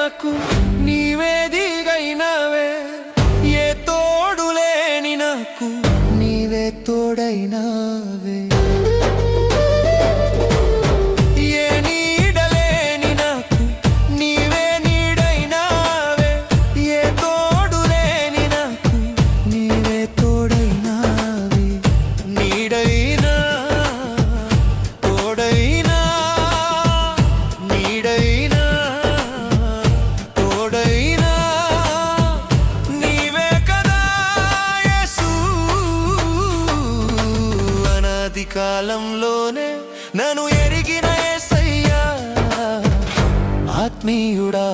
నాకు నీవే దిగైనవే, ఏ తోడులేని నాకు నీవే తోడైనవే, ఏ నీడలేని నాకు నీవే నీడైనవే, ఏ తోడులేని నాకు నీవే తోడైనవే, నీడైనా తోడైనా నీడైనా తోడైనా నీవే కదా యేసు. అనాది కాలంలోనే నన్ను ఎరిగిన యేసయ్యా, ఆత్మీయుడా